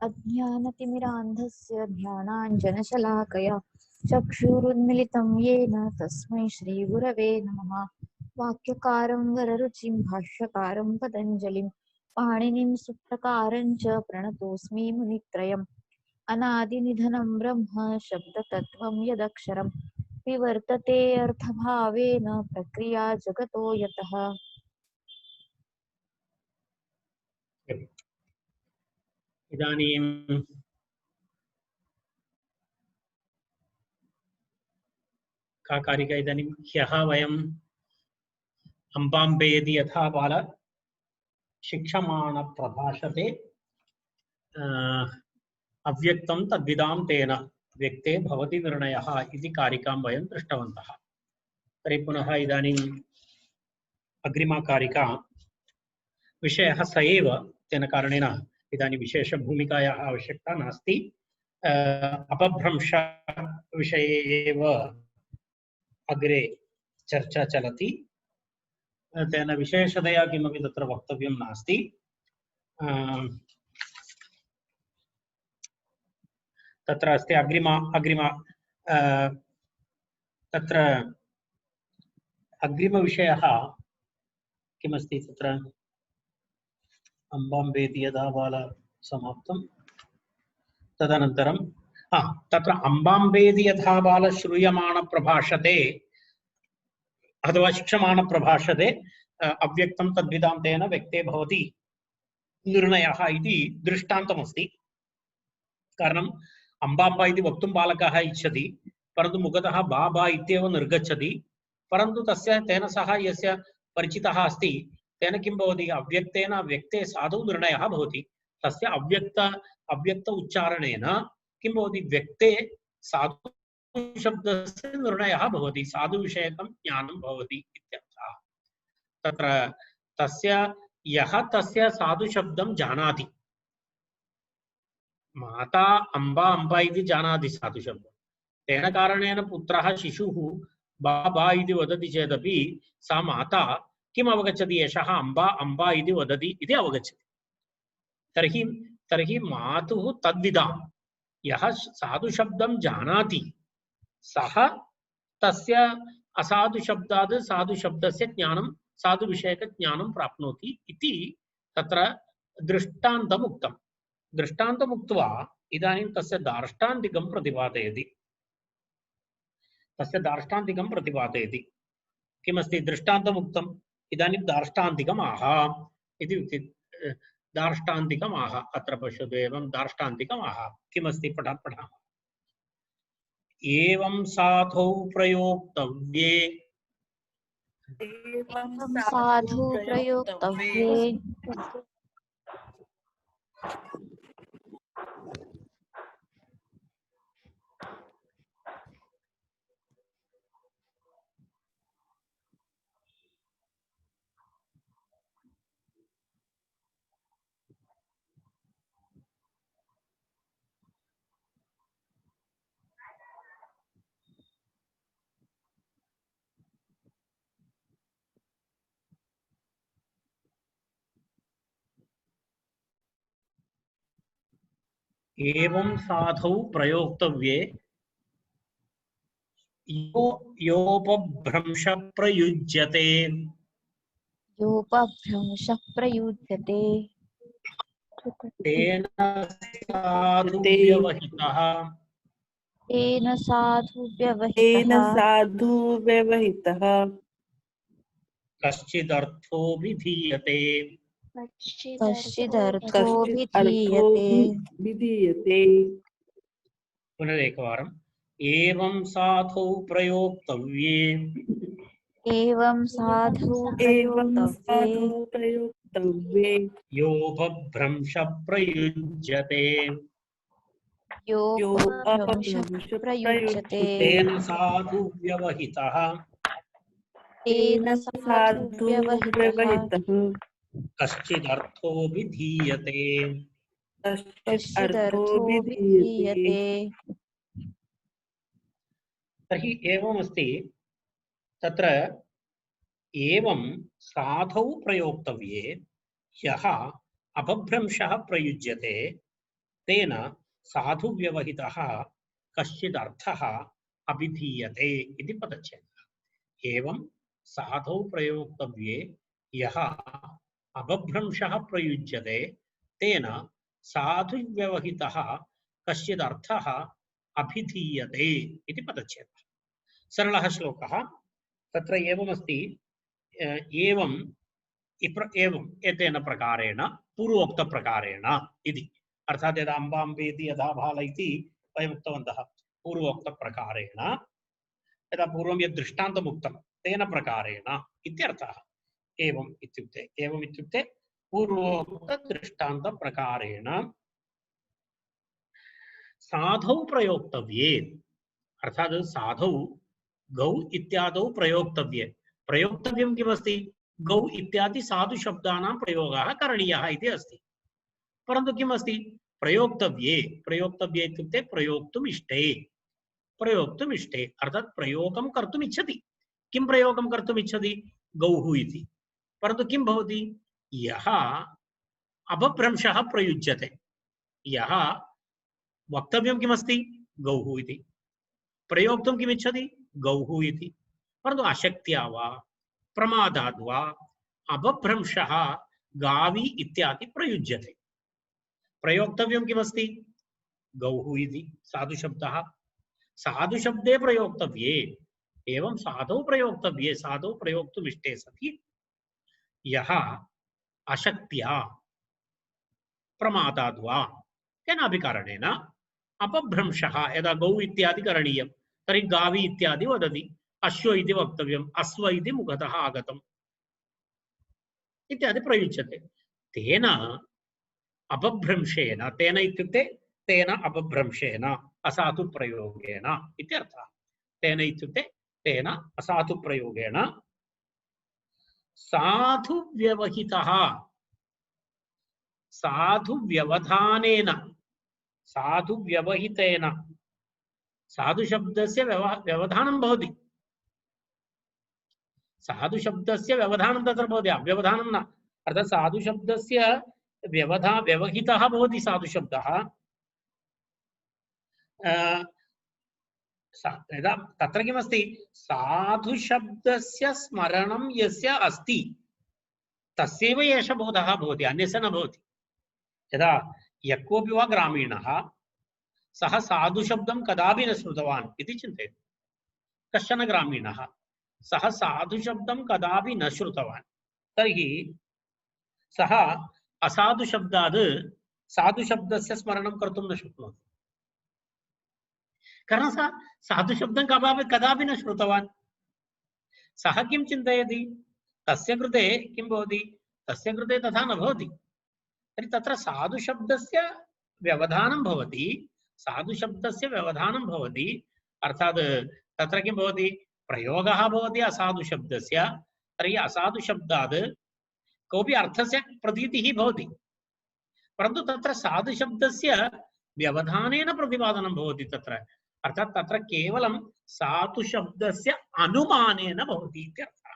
अज्ञानतिमिरान्धस्य ध्यानाञ्जनशलाकया चक्षुरुन्मिलितं येन तस्मै श्रीगुरवे नमः। वाक्यकारं वररुचिं भाष्यकारं पतञ्जलिं पाणिनिं सुप्रकारं च प्रणतोऽस्मि मुनित्रयम्। अनादिनिधनं ब्रह्म शब्दतत्त्वं यदक्षरं विवर्तते अर्थभावेन प्रक्रिया जगतो यतः। इदानीं का कारिका इदानीं ह्यः वयम् अम्बाम्बेति यथा बाल शिक्षमाण प्रभाषते अव्यक्तं तद्विदां तेन व्यक्ते भवति निर्णयः इति कारिकां वयं दृष्टवन्तः। तर्हि पुनः इदानीम् अग्रिमा कारिका विषयः स एव, तेन कारणेन इदानीं विशेषभूमिकायाः आवश्यकता नास्ति। अपभ्रंश विषये एव अग्रे चर्चा चलति, तेन विशेषतया किमपि तत्र वक्तव्यं नास्ति। तत्र अस्ति अग्रिमा तत्र अग्रिमविषयः किमस्ति तत्र अम्बाम्बेति यदा बाल समाप्तं तदनन्तरं तत्र अम्बाम्बेति यथा बाल श्रूयमाण प्रभाषते अथवा शिक्षमाण प्रभाषते अव्यक्तं तद्विदां तेन व्यक्ते भवति निर्णयः इति दृष्टान्तमस्ति। कारणम् अम्बाम्बा इति वक्तुं बालकः इच्छति, परन्तु मुखतः बाबा इत्येव निर्गच्छति। परन्तु तस्य तेन सह यस्य परिचितः अस्ति तेन किं भवति, अव्यक्तेन व्यक्ते साधु निर्णयः भवति। तस्य अव्यक्त उच्चारणेन किं भवति, व्यक्ते साधु शब्दस्य निर्णयः भवति, साधुविषयकं ज्ञानं भवति इत्यर्थः। तत्र तस्य यः तस्य साधुशब्दं जानाति, माता अम्बा अम्बा इति जानाति साधुशब्दं, तेन कारणेन पुत्रः शिशुः बाबा इति वदति चेदपि सा माता किम् अवगच्छति, एषः अम्बा अम्बा इति वदति इति अवगच्छति। तर्हि मातुः तद्विदां यः साधुशब्दं जानाति सः तस्य असाधुशब्दात् साधुशब्दस्य ज्ञानं साधुविषयकज्ञानं प्राप्नोति इति तत्र दृष्टान्तम् उक्तम्। दृष्टान्तम् उक्त्वा इदानीं तस्य दार्ष्टान्तिकं प्रतिपादयति। तस्य दार्ष्टान्तिकं प्रतिपादयति। किमस्ति दृष्टान्तम् उक्तम्, इदानीं दार्ष्टान्तिकम् आह इति उक्ति। दार्ष्टान्तिकम् आह अत्र पश्यतु, एवं दार्ष्टान्तिकम् आह किमस्ति पठामः। एवं साधौ प्रयोक्तव्ये साधु प्रयोक्तव्ये एवं साधौ प्रयोक्तव्ये योपभ्रंश प्रयुज्यते योपभ्रंशः प्रयुज्यते तेन साधु व्यवहितः तेन साधु व्यवहितः कश्चिदर्थो विधीयते कश्चिदर्थो विधीयते। पुनरेकवारम् एवं साधौ प्रयोक्तव्ये एवं साधु प्रयोक्तव्ये योपभ्रंश प्रयुज्यते योपभ्रंशः प्रयुज्यते तेन साधु व्यवहितः तेन साधु व्यवहितः कश्चिदर्थो विधीयते कश्चिदर्थो विधीयते। तर्हि एवमस्ति, तत्र एवं साधौ प्रयोक्तव्ये यः अपभ्रंशः प्रयुज्यते तेन साधुव्यवहितः कश्चिदर्थः अभिधीयते इति पदच्छेदः। एवं साधौ प्रयोक्तव्ये यः अपभ्रंशः प्रयुज्यते तेन साधुव्यवहितः कश्चिदर्थः अभिधीयते इति पदच्छेदः। सरलः श्लोकः। तत्र एवमस्ति, एवं एतेन प्रकारेण पूर्वोक्तप्रकारेण इति, अर्थात् यदा अम्बाम्बेति यदा बाल इति वयम् उक्तवन्तः, पूर्वोक्तप्रकारेण यदा पूर्वं यद् दृष्टान्तम् उक्तं तेन प्रकारेण इत्यर्थः। एवम् इत्युक्ते पूर्वोक्तदृष्टान्तप्रकारेण साधौ प्रयोक्तव्ये, अर्थात् साधौ गौ इत्यादौ प्रयोक्तव्ये। प्रयोक्तव्यं किमस्ति? गौ इत्यादि साधुशब्दानां प्रयोगः करणीयः इति अस्ति। परन्तु किमस्ति? प्रयोक्तव्ये इत्युक्ते प्रयोक्तुम् इष्टे, अर्थात् प्रयोगं कर्तुम् इच्छति। किं प्रयोगं कर्तुम् इच्छति? गौः इति। परन्तु किं भवति? यः अपभ्रंशः प्रयुज्यते, यः वक्तव्यं किमस्ति? गौः इति। प्रयोक्तुं किमिच्छति? गौः इति। परन्तु अशक्त्या वा प्रमादाद् वा अपभ्रंशः गावी इत्यादि प्रयुज्यते। प्रयोक्तव्यं किमस्ति? गौः इति साधुशब्दः। साधुशब्दे प्रयोक्तव्ये, एवं साधौ प्रयोक्तव्ये, साधौ प्रयोक्तुम् इष्टे सति यः अशक्त्या प्रमादाद् वा केनापि कारणेन अपभ्रंशः, यदा गौ इत्यादि करणीयं तर्हि गावी इत्यादि वदति, अश्व इति वक्तव्यम्, अश्व इति मुखतः आगतम् इत्यादि प्रयुज्यते। तेन अपभ्रंशेन, तेन इत्युक्ते तेन अपभ्रंशेन असाधुप्रयोगेण इत्यर्थः। तेन इत्युक्ते तेन असाधुप्रयोगेण साधुव्यवहितः, साधुव्यवधानेन, साधुव्यवहितेन, साधुशब्दस्य व्यवधानं भवति, साधुशब्दस्य व्यवधानं तत्र भवति, अव्यवधानं न। अर्थात् साधुशब्दस्य व्यवहितः भवति साधुशब्दः। तत्र किमस्ति? साधुशब्दस्य स्मरणं यस्य अस्ति तस्यैव एष बोधः भवति, अन्यस्य न भवति। यदा यः कोऽपि वा ग्रामीणः सः साधुशब्दं कदापि न श्रुतवान् इति चिन्तयतु। कश्चन ग्रामीणः सः साधुशब्दं कदापि न श्रुतवान्, तर्हि सः असाधुशब्दात् साधुशब्दस्य स्मरणं कर्तुं न शक्नोति। कारण सः साधुशब्दं कदापि न श्रुतवान्। सः किं चिन्तयति? तस्य कृते किं भवति? तस्य कृते तथा न भवति। तर्हि तत्र साधुशब्दस्य व्यवधानं भवति, साधुशब्दस्य व्यवधानं भवति। अर्थात् तत्र किं भवति? प्रयोगः भवति असाधुशब्दस्य, तर्हि असाधुशब्दात् कोऽपि अर्थस्य प्रतीतिः भवति, परन्तु तत्र साधुशब्दस्य व्यवधानेन प्रतिपादनं भवति तत्र। अर्थात् तत्र केवलं साधुशब्दस्य अनुमानेन भवति इत्यर्थः।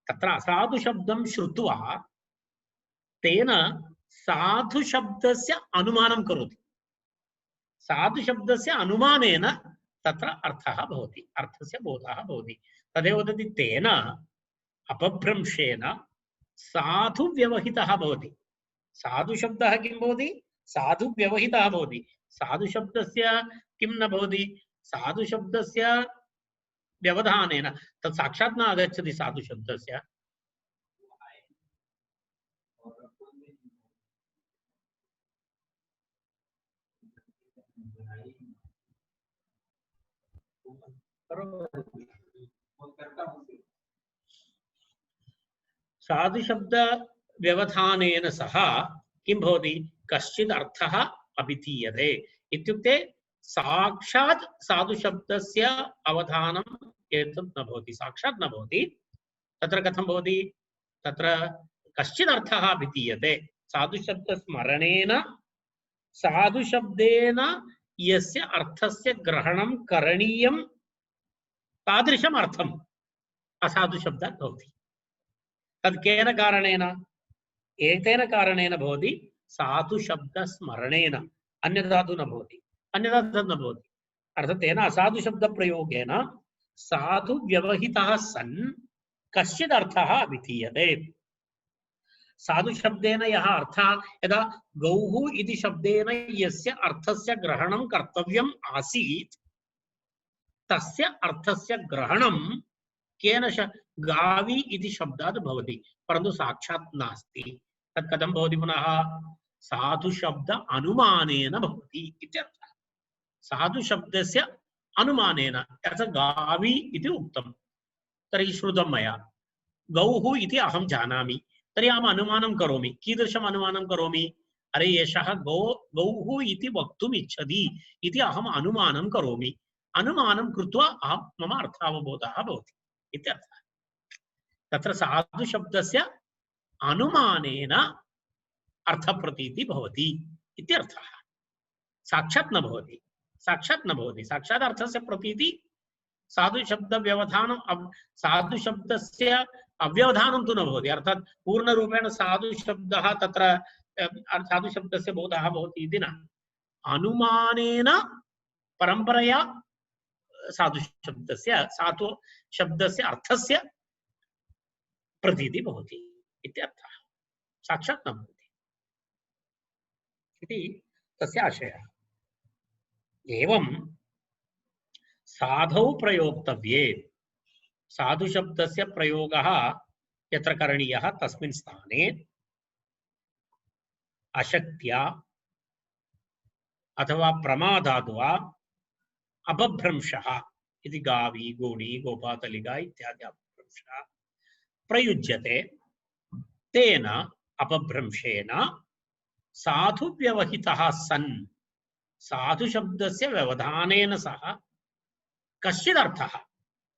तत्र असाधुशब्दं श्रुत्वा तेन साधुशब्दस्य अनुमानं करोति, साधुशब्दस्य अनुमानेन तत्र अर्थः भवति, अर्थस्य बोधः भवति। तदेव वदति तेन अपभ्रंशेन साधुव्यवहितः भवति। साधुशब्दः किं भवति? साधुव्यवहितः भवति। साधुशब्दस्य किं न भवति? साधुशब्दस्य व्यवधानेन तत् साक्षात् न आगच्छति साधुशब्दस्य। साधुशब्द व्यवधानेन सह किं भवति? कश्चित् अर्थः अभिधीयते इत्युक्ते साक्षात् साधुशब्दस्य अवधानं एतत् न भवति, साक्षात् न भवति। तत्र कथं भवति? तत्र कश्चित् अर्थः अभिधीयते साधुशब्दस्मरणेन, साधुशब्देन यस्य अर्थस्य ग्रहणं करणीयं तादृशम् अर्थम् असाधुशब्दात् भवति। तद् केन कारणेन? एतेन कारणेन भवति साधु शब्द स्मरणेन अन्यधातु न भवति, अन्यथा तद् न भवति। अर्थात् तेन असाधु शब्द प्रयोगेन साधु व्यवहितः सन् कश्चित् अर्थः विधीयते। साधु शब्देन यः अर्थः, यदा गौः इति शब्देन यस्य अर्थस्य ग्रहणं कर्तव्यम् आसीत् तस्य अर्थस्य ग्रहणं केन गावी इति शब्दात् भवति, परन्तु साक्षात् नास्ति। तत् कथं भवति? पुनः साधु शब्द अनुमानेन भवति इत्यर्थः। साधु शब्दस्य अनुमानेन, यथा गावी इति उक्तं, तर्हि श्रुतं मया गौः इति अहं जानामि, तर्हि अहम् अनुमानं करोमि। कीदृशम् अनुमानं करोमि? अरे एषः गौः इति वक्तुम् इच्छति इति अहम् अनुमानं करोमि। अनुमानं कृत्वा मम अर्थावबोधः भवति इत्यर्थः। तत्र साधु शब्दस्य अनुमानेन अर्थप्रतीतिः भवति इत्यर्थः। साक्षात् न भवति, साक्षात् न भवति। साक्षात् अर्थस्य प्रतीतिः साधु शब्द व्यवधानं, साधु शब्दस्य अव्यवधानं तु न भवति। अर्थात् पूर्णरूपेण साधु शब्दः तत्र साधु शब्दस्य बोधः भवति इति न, अनुमानेन परम्परया साधु शब्दस्य अर्थस्य प्रतीतिः भवति इत्यर्थः। साक्षात् न भवति इति तस्य आशयः। एवं साधौ प्रयोक्तव्ये, साधु शब्दस्य प्रयोगः यत्र करणीयः तस्मिन् स्थाने अशक्त्या अथवा प्रमादाद् वा अपभ्रंशः इति गावी, गोणी, गोपातलिका इत्यादि अपभ्रंशः प्रयुज्यते। तेन अपभ्रंशेन साधु व्यवहितः सन्, साधु शब्दस्य व्यवधानेन सह कश्चित् अर्थः,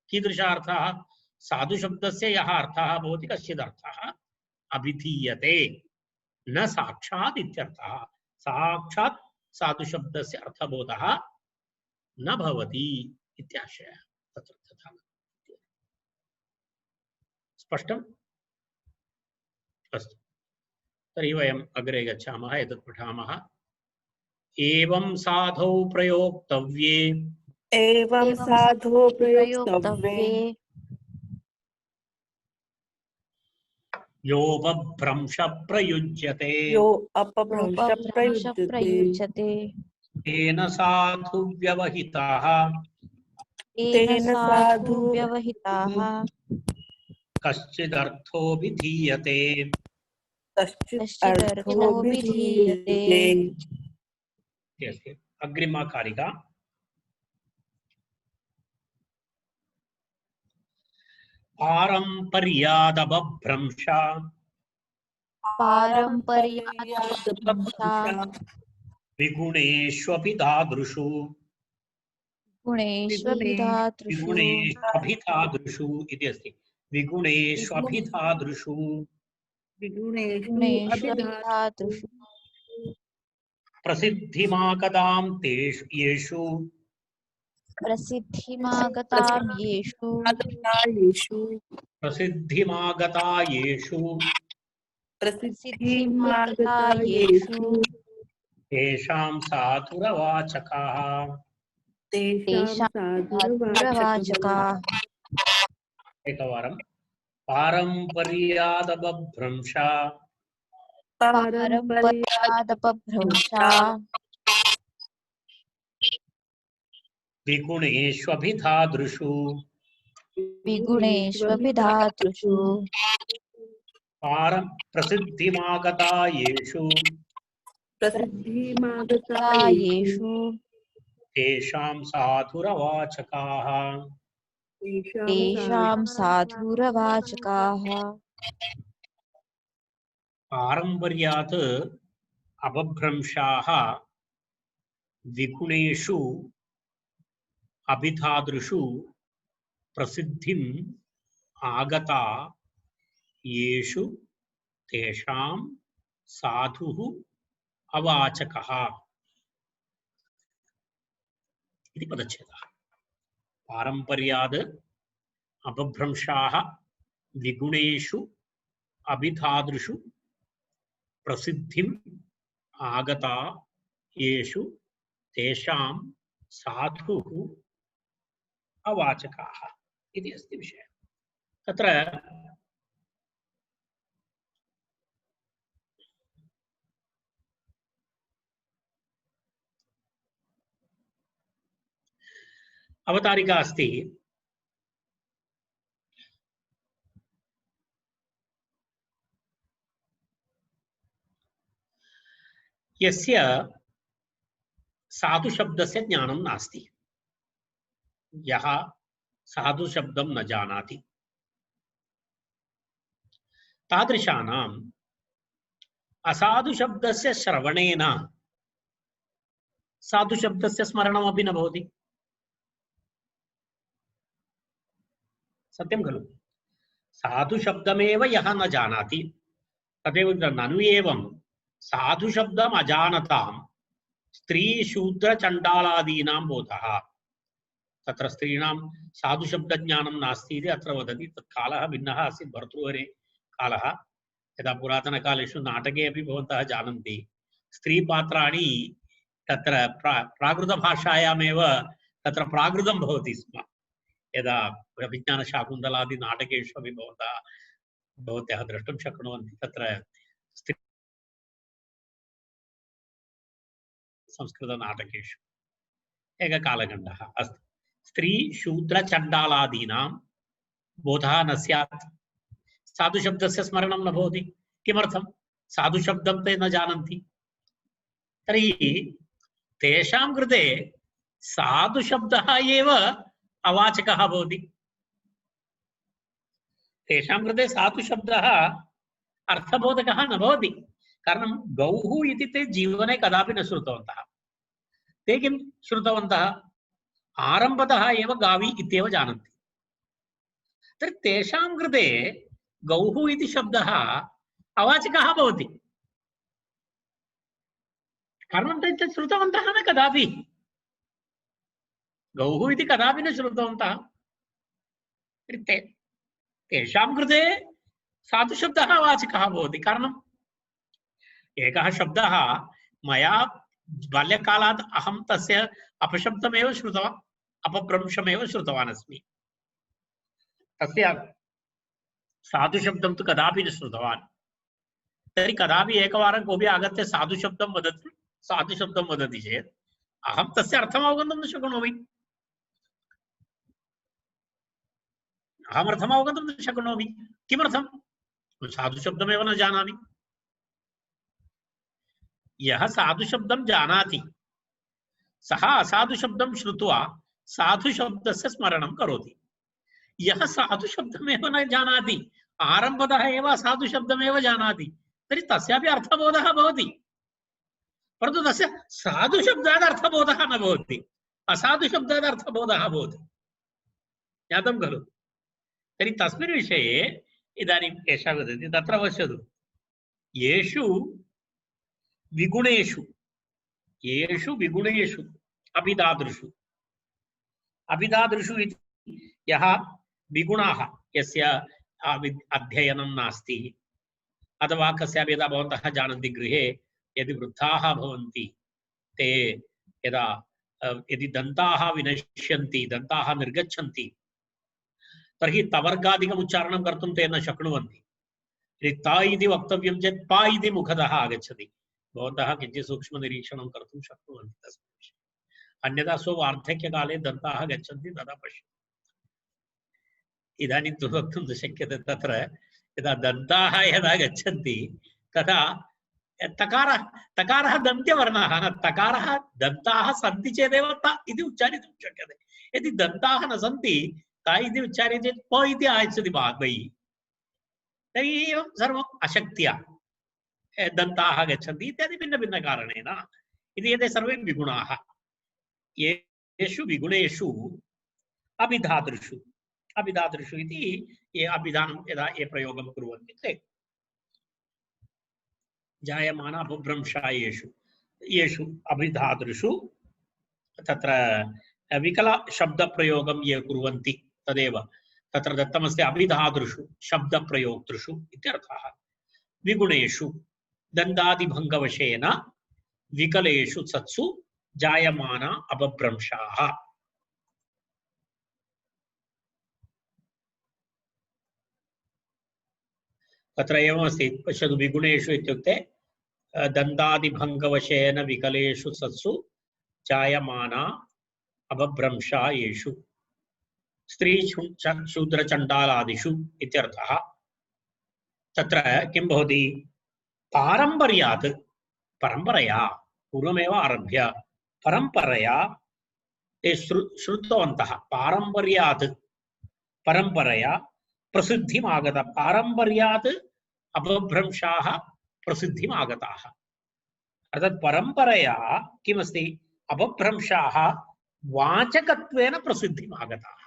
कीदृशः अर्थः? साधु शब्दस्य यः अर्थः भवति कश्चित् अर्थः अभिधीयते, न साक्षात् इत्यर्थः। साक्षात् साधु शब्दस्य अर्थबोधः न भवति इत्याशयः। तत्र तथा स्पष्टम्? अस्तु, तर्हि वयम् अग्रे गच्छामः, एतत् पठामः। एवं साधौ प्रयोक्तव्ये, एवं साधु प्रयोक्तव्ये योपभ्रंश प्रयुज्यते, यो अपभ्रंश प्रयुज्यते तेन साधु व्यवहितः तेन साधु व्यवहिताः कश्चिदर्थो विधीयते। कश्चित् अर्थो विधीयते। अग्रिमा कारिका। पारम्पर्यादपभ्रंश विगुणेष्वपि तादृशु, विगुणेष्वभिधातृषु इति अस्ति। विगुणेष्वभिधातृषु प्रसिद्धिमागतां तेषु येषु तेषां साधुरवाचकाः। एकवारं पारम्पर्यादपभ्रंश विगुणेष्वभिधातृषु प्रसिद्धिमागता येषु तेषां साधुरवाचकाः। पारम्पर्यात् अपभ्रंशाः विगुणेषु अभिधातृषु प्रसिद्धिम् आगता येषु तेषां साधुः अवाचकः इति पदच्छेदः। पारम्पर्यात् अपभ्रंशाः विगुणेषु अभिधातृषु प्रसिद्धिम् आगता येषु तेषां साधुः अवाचकाः इति अस्ति विषयः। तत्र अवतारिका अस्ति यस्य साधु शब्दस्य ज्ञानं नास्ति, यः साधु शब्दं न जानाति, तादृशानाम् असाधु शब्दस्य श्रवणेन साधु शब्दस्य स्मरणमपि न भवति। सत्यं खलु? साधु शब्दमेव यः न जानाति, तदेव ननु एवं साधु शब्दम् अजानतां स्त्री शूद्र चण्डालादीनां बोधः। तत्र स्त्रीणां साधु शब्दज्ञानं नास्ति इति अत्र वदति। तत् कालः भिन्नः आसीत्, भर्तृहरे कालः। यदा पुरातनकालेषु नाटके अपि भवन्तः जानन्ति, स्त्रीपात्राणि तत्र प्राकृतभाषायामेव तत्र प्राकृतं भवति स्म। यदा अभिज्ञानशाकुन्तलादि नाटकेषु अपि भवत्यः द्रष्टुं शक्नुवन्ति। तत्र संस्कृतनाटकेषु एकः कालखण्डः अस्ति। स्त्री शूद्र चण्डालादीनां बोधः न स्यात्, साधु शब्दस्य स्मरणं न भवति। किमर्थं? साधु शब्दं ते न जानन्ति। तर्हि तेषां कृते साधु शब्दः एव अवाचकः भवति। तेषां कृते साधु शब्दः अर्थबोधकः न भवति। कारणं गौः इति ते जीवने कदापि न श्रुतवन्तः। ते किं श्रुतवन्तः? आरम्भतः एव गावी इत्येव जानन्ति। तर्हि तेषां कृते गौः इति शब्दः अवाचकः भवति। कारणं ते श्रुतवन्तः न कदापि। गौः इति कदापि न श्रुतवन्तः। तेषां कृते साधुशब्दः अवाचकः भवति। कारणम् एकः शब्दः मया बाल्यकालात् अहं तस्य अपशब्दमेव श्रुतवान्, अपभ्रंशमेव श्रुतवान् अस्मि। तस्य साधुशब्दं तु कदापि न श्रुतवान्। तर्हि कदापि एकवारं कोऽपि आगत्य साधुशब्दं वदति चेत् अहं तस्य अर्थम् अवगन्तुं न शक्नोमि। अहमर्थम् अवगन्तुं न शक्नोमि। किमर्थं? साधुशब्दमेव न जानामि। यः साधुशब्दं जानाति सः असाधुशब्दं श्रुत्वा साधुशब्दस्य स्मरणं करोति। यः साधुशब्दमेव न जानाति, आरम्भतः एव असाधुशब्दमेव जानाति, तर्हि तस्यापि अर्थबोधः भवति। परन्तु तस्य साधुशब्दात् अर्थबोधः न भवति, असाधुशब्दात् अर्थबोधः भवति। ज्ञातं खलु? तर्हि तस्मिन् विषये इदानीम् एषा वदति, तत्र पश्यतु, येषु विगुणेषु अभिधादृषु इति यः विगुणाः, यस्य अध्ययनं नास्ति, अथवा कस्यापि, यदा भवन्तः जानन्ति गृहे यदि वृद्धाः भवन्ति, ते यदा यदि दन्ताः विनश्यन्ति, दन्ताः निर्गच्छन्ति, तर्हि तवर्गादिकम् उच्चारणं कर्तुं ते न शक्नुवन्ति। ता इति वक्तव्यं चेत् पा इति मुखतः आगच्छति। भवन्तः किञ्चित् सूक्ष्मनिरीक्षणं कर्तुं शक्नुवन्ति तस्मिन् विषये। अन्यथा स्ववार्धक्यकाले दन्ताः गच्छन्ति तदा पश्यन्तु। इदानीं तु वक्तुं न शक्यते। तत्र यदा दन्ताः यदा गच्छन्ति तदा तकारः दन्त्यवर्णः न, तकारः दन्ताः सन्ति चेदेव त इति उच्चारितुं शक्यते। यदि दन्ताः न सन्ति त इति उच्चार्यते चेत् प इति आगच्छति बहिः। तर्हि एवं सर्वम् अशक्त्या दन्ताः गच्छन्ति इत्यादि भिन्नभिन्नकारणेन इति एते सर्वे विगुणाः। येषु विगुणेषु अभिधातृषु इति ये अभिधानं यदा ये प्रयोगं कुर्वन्ति ते जायमान अपभ्रंशायेषु अभिधातृषु तत्र विकल शब्दप्रयोगं ये कुर्वन्ति तदेव तत्र दत्तमस्ति। अभिधातृषु शब्दप्रयोक्तृषु इत्यर्थः। विगुणेषु दन्दादिभङ्गवशेन विकलेषु सत्सु जायमाना अपभ्रंशाः। तत्र एवमस्ति, पश्यतु, विगुणेषु इत्युक्ते दन्तादिभङ्गवशेन विकलेषु सत्सु जायमाना अपभ्रंशा येषु स्त्री शूद्रचण्डालादिषु इत्यर्थः। तत्र किं भवति? पारम्पर्यात्, परम्परया पूर्वमेव आरभ्य परम्परया ते श्रुतवन्तः। पारम्पर्यात्, परम्परया प्रसिद्धिम् आगता, पारम्पर्यात् अपभ्रंशाः प्रसिद्धिम् आगताः। अर्थात् परम्परया किमस्ति? अपभ्रंशाः वाचकत्वेन प्रसिद्धिम् आगताः।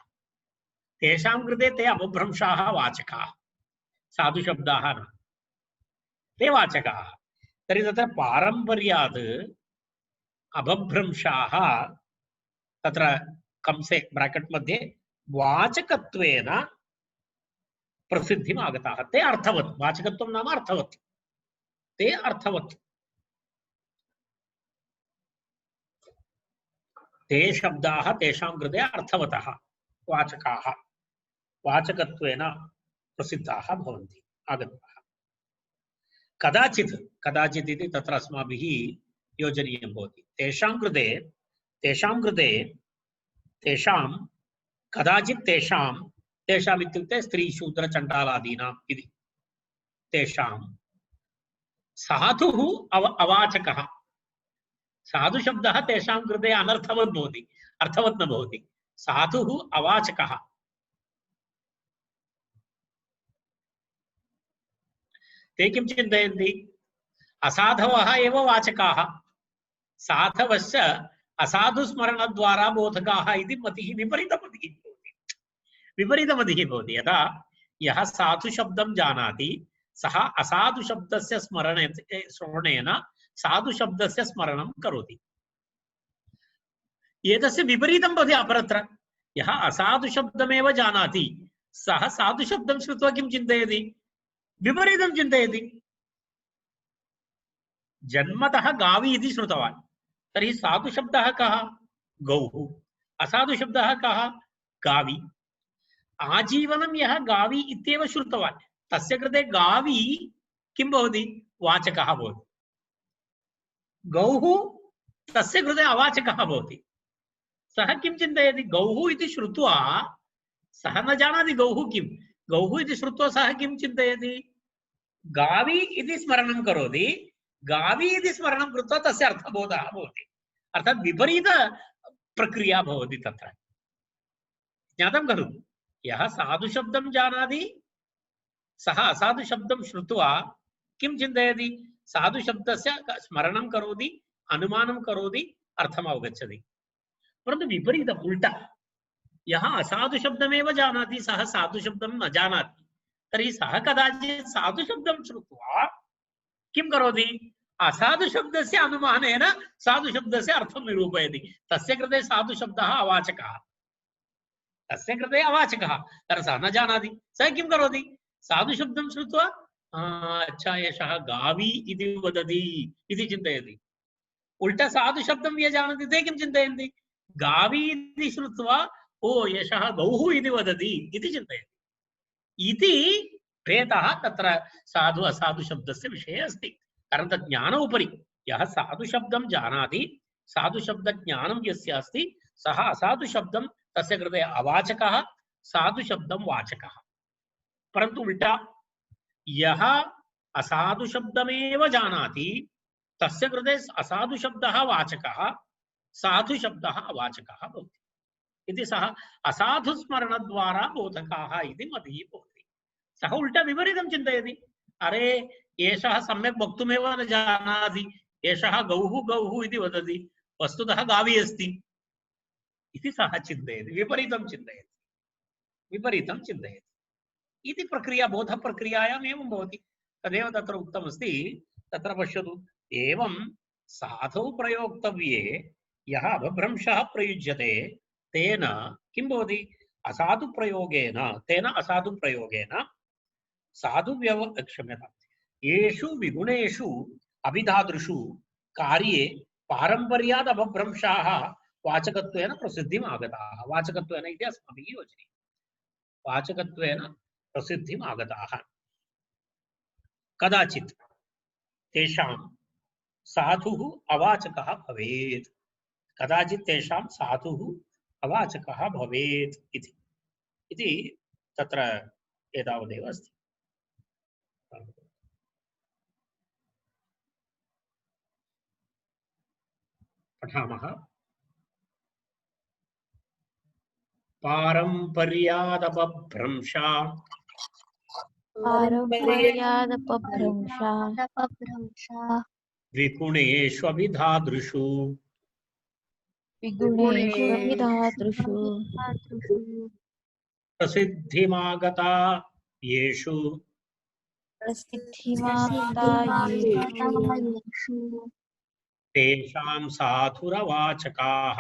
तेषां कृते ते अपभ्रंशाः वाचकाः, साधुशब्दाः न, ते वाचकाः। तर्हि तत्र पारम्पर्यात् अपभ्रंशाः तत्र कंसे ब्राकेट् मध्ये वाचकत्वेन प्रसिद्धिम् आगताः। ते अर्थवत्, वाचकत्वं नाम अर्थवत्, ते अर्थवत्, ते शब्दाः तेषां कृते अर्थवतः वाचकाः, वाचकत्वेन प्रसिद्धाः भवन्ति, आगताः। कदाचित्, कदाचित् इति तत्र अस्माभिः योजनीयं भवति। तेषां कृते, तेषां कृते, तेषां कदाचित्, तेषां, तेषाम् इत्युक्ते स्त्रीशूद्रचण्डालादीनाम् इति, तेषां साधुः अवाचकः। साधुशब्दः तेषां कृते अनर्थवत् भवति, अर्थवत् न भवति। साधुः अवाचकः। ते किं चिन्तयन्ति? असाधवः एव वाचकाः, साधवस्य असाधुस्मरणद्वारा बोधकाः इति मतिः विपरीतमतिः भवति, विपरीतमतिः भवति। यदा यः साधुशब्दं जानाति सः असाधुशब्दस्य श्रवणेन साधुशब्दस्य स्मरणं करोति। एतस्य विपरीतं भवति अपरत्र। यः असाधुशब्दमेव जानाति सः साधुशब्दं श्रुत्वा किं चिन्तयति? विपरीतं चिन्तयति। जन्मतः गावी इति श्रुतवान्, तर्हि साधुशब्दः कः? गौः। असाधुशब्दः कः? गावी। आजीवनं यः गावी इत्येव श्रुतवान्, तस्य कृते गावी किं भवति? वाचकः भवति। गौः तस्य कृते अवाचकः भवति। सः किं चिन्तयति? गौः इति श्रुत्वा सः न जानाति गौः किं। गौः इति श्रुत्वा सः किं चिन्तयति? गावी इति स्मरणं करोति। गावी इति स्मरणं कृत्वा तस्य अर्थबोधः भवति। अर्थात् विपरीत प्रक्रिया भवति तत्र। ज्ञातं खलु? यः साधुशब्दं जानाति सः असाधुशब्दं श्रुत्वा किं चिन्तयति? साधुशब्दस्य स्मरणं करोति, अनुमानं करोति, अर्थम् अवगच्छति। परन्तु विपरीतम्, उल्टा। यः असाधुशब्दमेव जानाति सः साधुशब्दं न जानाति, तर्हि सः कदाचित् साधुशब्दं श्रुत्वा किं करोति? असाधुशब्दस्य अनुमानेन साधुशब्दस्य अर्थं निरूपयति। तस्य कृते साधुशब्दः अवाचकः, तस्य कृते अवाचकः, तर्हि सः न जानाति। सः किं करोति? साधुशब्दं श्रुत्वा अच्छा एषः गावी इति वदति इति चिन्तयति। उल्टा साधुशब्दं ये जानन्ति ते किं चिन्तयन्ति? गावी इति श्रुत्वा ओ एषः गौः इति वदति इति चिन्तयति। इति भेदः तत्र साधु असाधु शब्दस्य विषये अस्ति। कारण तत् ज्ञानोपरि यः साधुशब्दं जानाति, साधुशब्दज्ञानं यस्य अस्ति, सः असाधुशब्दं तस्य कृते अवाचकः, साधुशब्दं वाचकः। परन्तु उल्टा, यः असाधुशब्दमेव जानाति तस्य कृते असाधुशब्दः वाचकः, साधुशब्दः अवाचकः भवति। इति सः असाधुस्मरणद्वारा बोधकाः इति मतिः भवति। सः उल्टा विपरीतं चिन्तयति। अरे एषः सम्यक् वक्तुमेव न जानाति, एषः गौः गौः इति वदति, वस्तुतः गावी अस्ति इति सः चिन्तयति, विपरीतं चिन्तयति, विपरीतं चिन्तयति। इति प्रक्रिया, बोधप्रक्रियायाम् एवं भवति। तदेव तत्र उक्तमस्ति। तत्र पश्यतु, एवं साधौ प्रयोक्तव्ये यः अपभ्रंशः प्रयुज्यते तेन किं भवति? असाधुप्रयोगेन, तेन असाधुप्रयोगेन क्षम्यताम्, येषु विगुणेषु अभिधातृषु कार्ये पारंपर्यात् अपभ्रंशाः वाचकत्वेन प्रसिद्धिम् आगताः। वाचकत्वेन इति अस्माभिः योजनीयम्। वाचकत्वेन प्रसिद्धिम् आगताः। कदाचित् तेषां साधुः अवाचकः भवेत्। कदाचित् तेषां साधुः अवाचकः भवेत् इति तत्र एतावदेव अस्ति। पठामः। पारंपर्यादपभ्रंशा द्विगुणेष्वभिधादृषु प्रसिद्धिमागता येषु तेषां साधुरवाचकाः।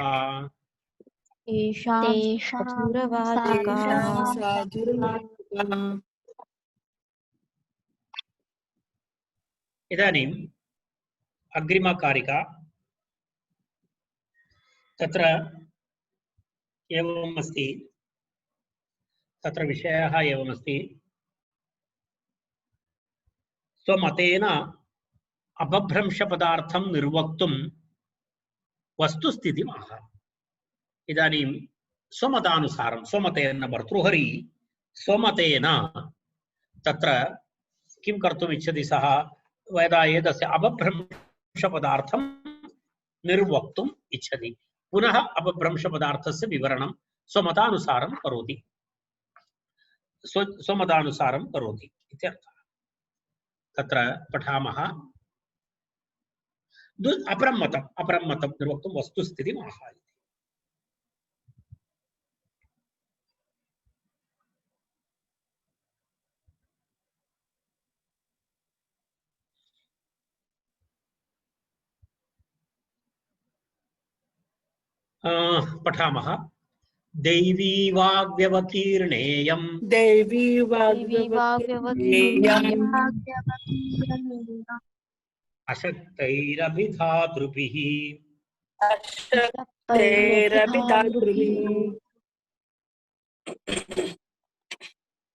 इदानीम् अग्रिमकारिका तत्र एवम् अस्ति। तत्र विषयः एवमस्ति। स्वमतेन अपभ्रंशपदार्थं निर्वक्तुं वस्तुस्थितिम् आह। इदानीं स्वमतानुसारं स्वमतेन भर्तृहरि स्वमतेन तत्र किं कर्तुम् इच्छति सः यदा एतस्य अपभ्रंशपदार्थं निर्वक्तुम् इच्छति पुनः अपभ्रंशपदार्थस्य विवरणं स्वमतानुसारं करोति। स्वमतानुसारं करोति इत्यर्थः। तत्र पठामः। अपरं मतं निर्वक्तुं वस्तुस्थितिम् आह। पठामः। दैवी वाग्व्यवकीर्णेयम् अशक्तैरभिधातृभिः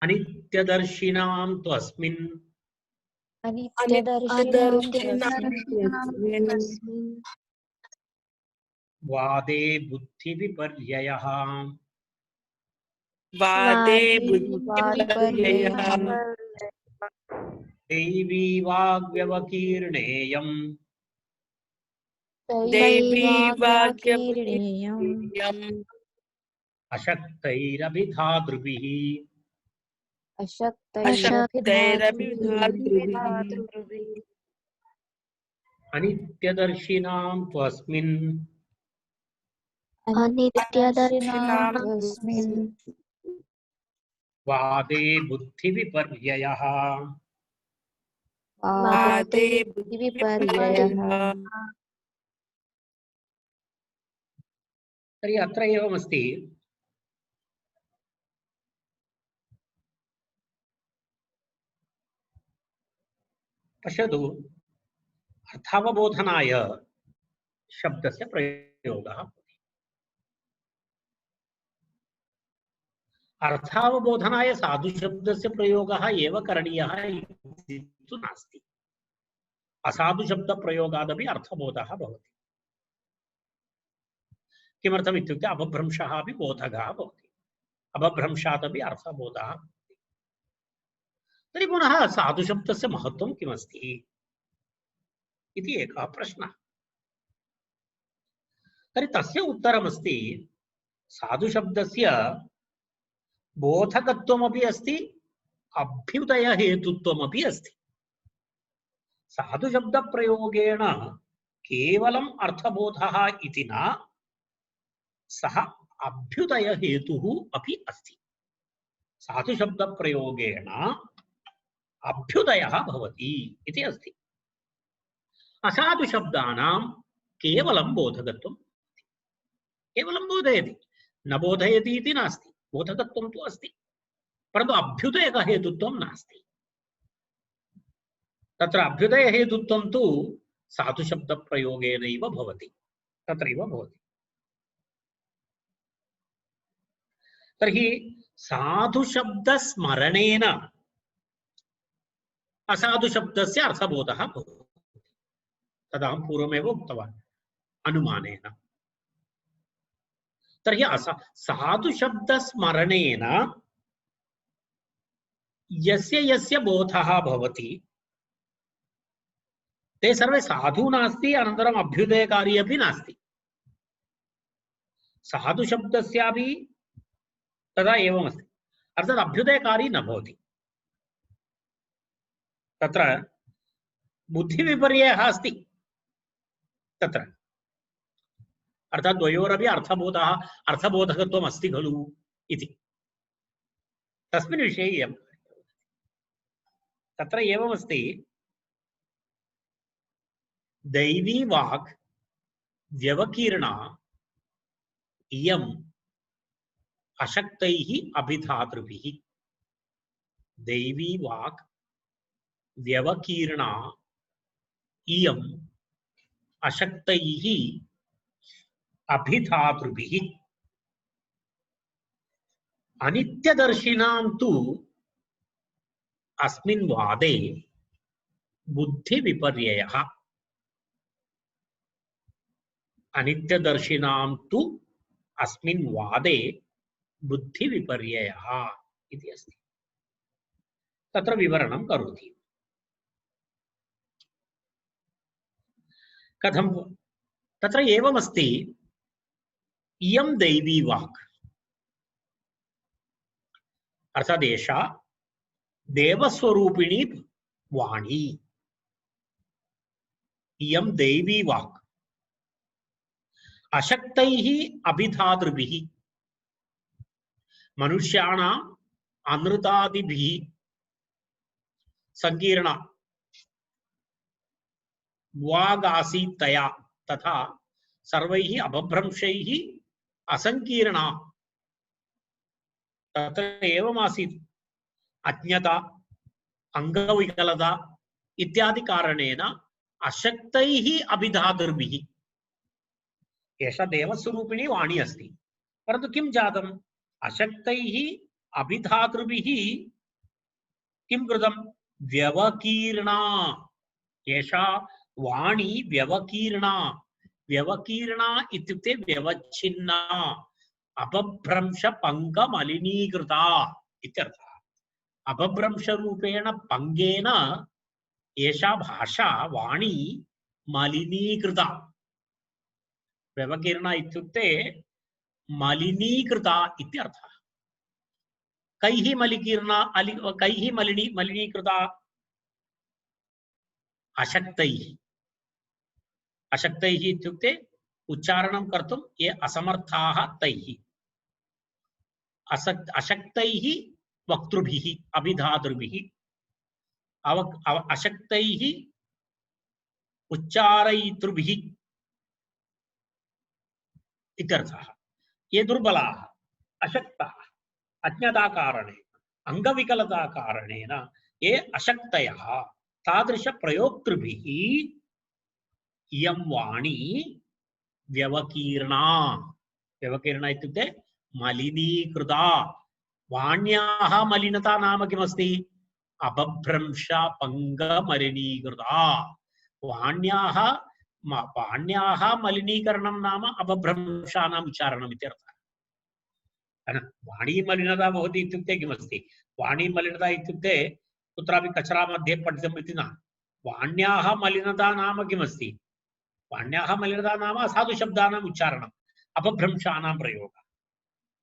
अनित्यदर्शिनां त्वस्मिन् वादे बुद्धिविपर्ययः। दैवी वाग्व्यवकीर्णेयम् अशक्तैरभिधातृभिः अनित्यदर्शिनां त्वस्मिन् वादे बुद्धिविपर्ययः। तर्हि अत्र एवमस्ति। पश्यतु, अर्थावबोधनाय शब्दस्य प्रयोगः। अर्थावबोधनाय साधुशब्दस्य प्रयोगः एव करणीयः इति तु नास्ति। असाधुशब्दप्रयोगादपि अर्थबोधः भवति। किमर्थम् इत्युक्ते अपभ्रंशः अपि बोधकः भवति, अपभ्रंशादपि अर्थबोधः भवति। तर्हि पुनः साधुशब्दस्य महत्त्वं किमस्ति इति एकः प्रश्नः। तर्हि तस्य उत्तरमस्ति साधुशब्दस्य बोधकत्वमपि अस्ति, अभ्युदयहेतुत्वमपि अस्ति। साधुशब्दप्रयोगेण केवलम् अर्थबोधः इति न, सः अभ्युदयहेतुः अपि अस्ति। साधुशब्दप्रयोगेण अभ्युदयः भवति इति अस्ति। असाधुशब्दानां केवलं बोधकत्वं, केवलं बोधयति, न बोधयति इति नास्ति। बोधकत्वं तु अस्ति, परन्तु अभ्युदयहेतुत्वं नास्ति। तत्र अभ्युदयहेतुत्वं तु साधुशब्दप्रयोगेनैव भवति, तत्रैव भवति। तर्हि साधुशब्दस्मरणेन असाधुशब्दस्य अर्थबोधः भवति। तदहं पूर्वमेव उक्तवान् अनुमानेन। तर्हि साधुशब्दस्मरणेन यस्य यस्य बोधः भवति ते सर्वे साधु नास्ति, अनन्तरम् अभ्युदयकारी अपि नास्ति। साधुशब्दस्यापि तदा एवमस्ति, अर्थात् अभ्युदयकारी न भवति। तत्र बुद्धिविपर्ययः अस्ति तत्र, अर्थात् द्वयोरपि अर्थबोधकत्वम् अस्ति खलु इति, तस्मिन् विषये इयं तत्र एवमस्ति। दैवी वाक् व्यवकीर्णा इयम् अशक्तैः अभिधातृभिः। दैवी वाक् व्यवकीर्णा इयम् अशक्तैः अभिधातृभिः। अनित्यदर्शिनां तु अस्मिन् वादे बुद्धिविपर्ययः। अनित्यदर्शिनां तु अस्मिन् वादे बुद्धिविपर्ययः इति अस्ति। तत्र विवरणं करोति। कथं? तत्र एवमस्ति, इयं दैवी वाक्, अर्थात् एषा देवस्वरूपिणी वाणी। इयं दैवी वाक् अशक्तैः अभिधातृभिः, मनुष्याणाम् अनृतादिभिः संकीर्णा वागासीत् तया, तथा सर्वैः अपभ्रंशैः असंकीर्णा। तत्र एवमासीत्, अज्ञता, अंगविकलता इत्यादि कारणेन अशक्तैः अभिधातृभिः। एषा देवस्वरूपिणी वाणी अस्ति, परन्तु किं जातम्? अशक्तैः अभिधातृभिः किं कृतं? व्यवकीर्णा। एषा वाणी व्यवकीर्णा। व्यवकीर्णा इत्युक्ते व्यवच्छिन्ना, अपभ्रंशपङ्गमलिनीकृता इत्यर्थः। अपभ्रंशरूपेण पङ्गेन एषा भाषा वाणी मलिनीकृता। व्यवकीर्णा इत्युक्ते मलिनीकृता इत्यर्थः। कैः मलिनीकृता? अशक्तैः। अशक्तैः इत्युक्ते उच्चारणं कर्तुं ये असमर्थाः तैः। अशक्तैः वक्तृभिः अभिधातृभिः, अशक्तैः उच्चारयितृभिः इत्यर्थः। ये दुर्बलाः, अशक्ताः, अज्ञताकारणेन, अंगविकलताकारणेन ये अशक्तयः, तादृशप्रयोक्तृभिः इयं वाणी व्यवकीर्णा। व्यवकीर्णा इत्युक्ते मलिनीकृता। वाण्याः मलिनता नाम किमस्ति? अपभ्रंशपङ्गमलिनीकृता। वाण्याः मलिनीकरणं नाम अपभ्रंशानाम् उच्चारणम् इत्यर्थः। वाणी मलिनता भवति इत्युक्ते किमस्ति? वाणी मलिनता इत्युक्ते कुत्रापि कचरा मध्ये पतितम् इति न। वाण्याः मलिनता नाम किमस्ति? वाण्याः मलिनता नाम असाधुशब्दानाम् उच्चारणम्, अपभ्रंशानां प्रयोगः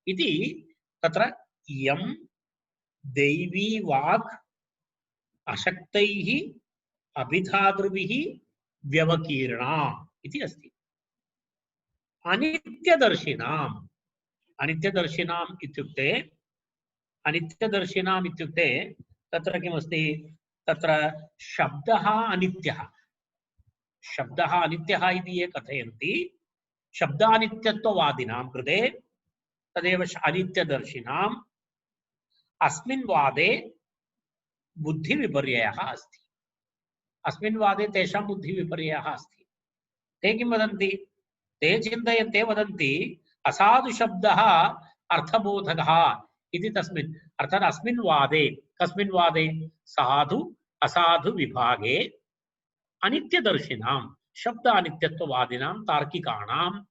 इति। तत्र इयं दैवी वाक् अशक्तैः अभिधातृभिः व्यवकीर्णा इति अस्ति। अनित्यदर्शिनाम्, अनित्यदर्शिनाम् इत्युक्ते तत्र किमस्ति? तत्र शब्दः अनित्यः। शब्दः अनित्यः इति ये कथयन्ति, शब्दानित्यत्ववादिनां कृते तदेव अनित्यदर्शिनाम् अस्मिन् वादे बुद्धिविपर्ययः अस्ति। अस्मिन् वादे तेषां बुद्धिविपर्ययः अस्ति। ते किं वदन्ति? ते चिन्तयन्ते वदन्ति असाधुशब्दः अर्थबोधकः इति तस्मिन्, अर्थात् अस्मिन् वादे, कस्मिन् वादे? साधु असाधु विभागे अनित्यदर्शिनां शब्द अनित्यत्ववादिनां तार्किकाणां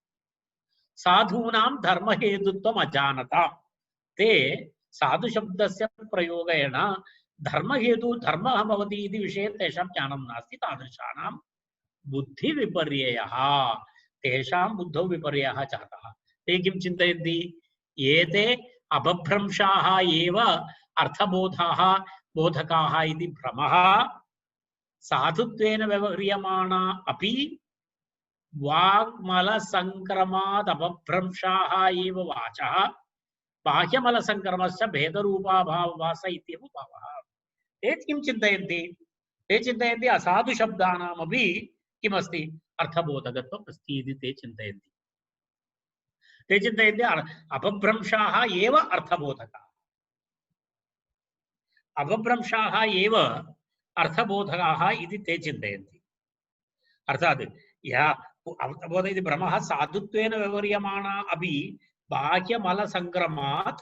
साधूनां धर्महेतुत्वम् अजानता। ते साधुशब्दस्य प्रयोगेन धर्महेतु धर्मः भवति इति विषये तेषां ज्ञानं नास्ति। तादृशानां बुद्धिविपर्ययः, तेषां बुद्धौ विपर्ययः जातः। ते किं चिन्तयन्ति? एते अपभ्रंशाः एव अर्थबोधाः बोधकाः इति भ्रमः, साधुत्वेन व्यवह्रियमाणा अपि वाग्मलसङ्क्रमाद् अपभ्रंशाः एव वाचः, बाह्यमलसङ्क्रमस्य भेदरूपाभावभास इत्येव भावः। ते किं चिन्तयन्ति? ते चिन्तयन्ति असाधुशब्दानामपि किमस्ति? अर्थबोधकत्वम् अस्ति इति ते चिन्तयन्ति। ते चिन्तयन्ति अपभ्रंशाः एव अर्थबोधकाः, अपभ्रंशाः एव अर्थबोधकाः इति ते चिन्तयन्ति। अर्थात् यः अर्थबोध इति भ्रमः साधुत्वेन व्यवह्रियमाणा अपि बाह्यमलसङ्क्रमात्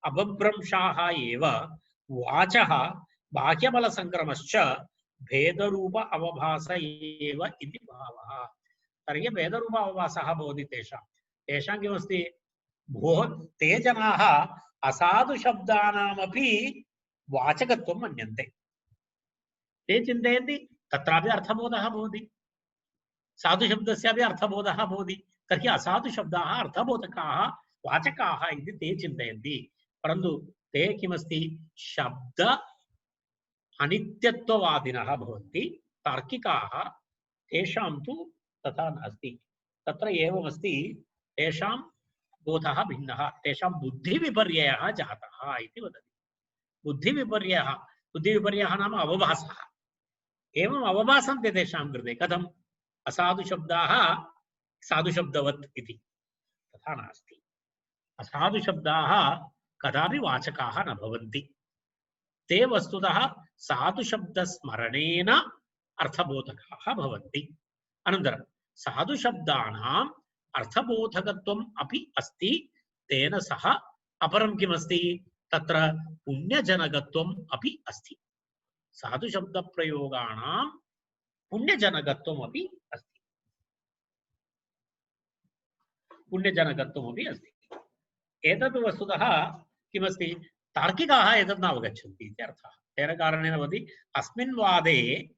अपभ्रंशाः एव वाचः, बाह्यमलसङ्क्रमश्च भेदरूप अवभास एव इति भावः। तर्हि भेदरूप अवभासः भवति तेषां। तेषां किमस्ति? भोः ते जनाः असाधुशब्दानामपि वाचकत्वं मन्यन्ते। ते चिन्तयन्ति तत्रापि अर्थबोधः भवति, साधुशब्दस्यापि अर्थबोधः भवति, तर्हि असाधुशब्दाः अर्थबोधकाः वाचकाः इति ते चिन्तयन्ति। परन्तु ते किमस्ति? शब्द अनित्यत्ववादिनः भवन्ति, तार्किकाः। तेषां तु तथा नास्ति। तत्र एवमस्ति, तेषां बोधः भिन्नः, तेषां बुद्धिविपर्ययः जातः इति वदति। बुद्धिविपर्ययः नाम अवभासः। एवम् अवभासन्ते तेषां कृते। कथम्? असाधुशब्दाः साधुशब्दवत् इति। तथा नास्ति। असाधुशब्दाः कदापि वाचकाः न भवन्ति। ते वस्तुतः साधुशब्दस्मरणेन अर्थबोधकाः भवन्ति। अनन्तरं साधुशब्दानाम् अर्थबोधकत्वम् अपि अस्ति। तेन सह अपरं किमस्ति? तत्र पुण्यजनकत्वम् अपि अस्ति। साधुशब्दप्रयोगाणां पुण्यजनकत्वम् अपि अस्ति। पुण्यजनकत्वमपि अस्ति। एतत् वस्तुतः किमस्ति? तार्किकाः एतत् न अवगच्छन्ति इति अर्थः। तेन कारणेन भवति अस्मिन् वादे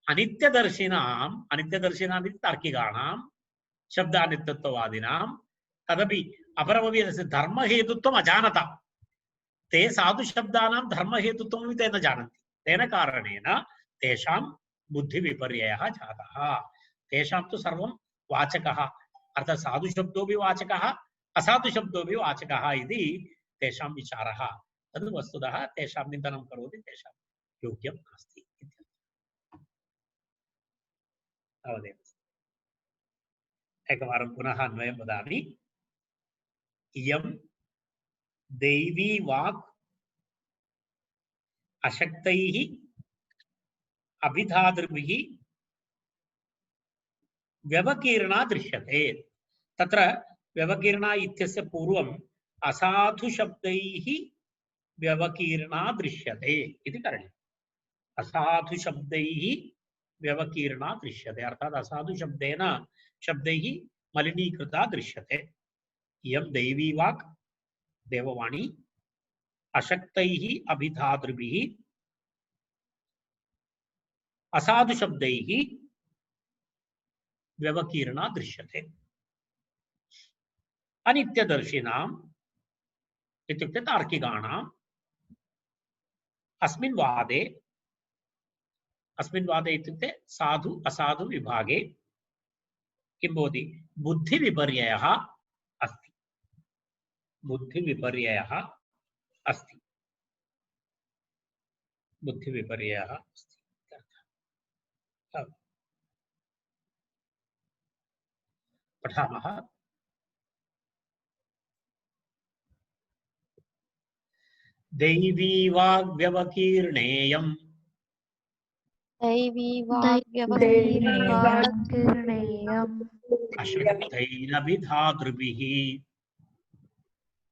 अनित्यदर्शिनाम्, अनित्यदर्शिनाम् इति तार्किकाणां, शब्दानित्यत्ववादिनां, तदपि अपरमपि धर्महेतुत्वम् अजानता। ते साधुशब्दानां धर्महेतुत्वमपि ते न जानन्ति। तेन कारणेन तेषां बुद्धिविपर्ययः जातः। तेषां तु सर्वं वाचकः, अर्थात् साधुशब्दोऽपि वाचकः, असाधुशब्दोऽपि वाचकः इति तेषां विचारः। तद् वस्तुतः तेषां निन्दनं करोति, तेषां योग्यं नास्ति। तावदेव। एकवारं पुनः अन्वयं वदामि। इयं दैवी वाक् अशक्तैः अभिधातृभिः व्यवकीर्णा दृश्यते। तत्र व्यवकीर्णा इत्यस्य पूर्वम् असाधुशब्दैः व्यवकीर्णा दृश्यते इति करणीयम्। असाधुशब्दैः व्यवकीर्णा दृश्यते, अर्थात् असाधुशब्देन शब्दैः मलिनीकृता दृश्यते। इयं दैवी वाक्, देववाणी, अशक्तैः अभिधातृभिः असाधुशब्दैः व्यवकीर्णा दृश्यते। अनित्यदर्शिनाम् इत्युक्ते तार्किकाणाम् अस्मिन् वादे इत्युक्ते साधु असाधु विभागे किं भवति? बुद्धिविपर्ययः अस्ति। बुद्धिविपर्ययः अस्ति। बुद्धिविपर्ययः अस्ति। पठामः। दैवी वाग्व्यवकीर्णेयम् दैवीवाक्यवकीर्णेयम् अशक्तैरभिधातृभिः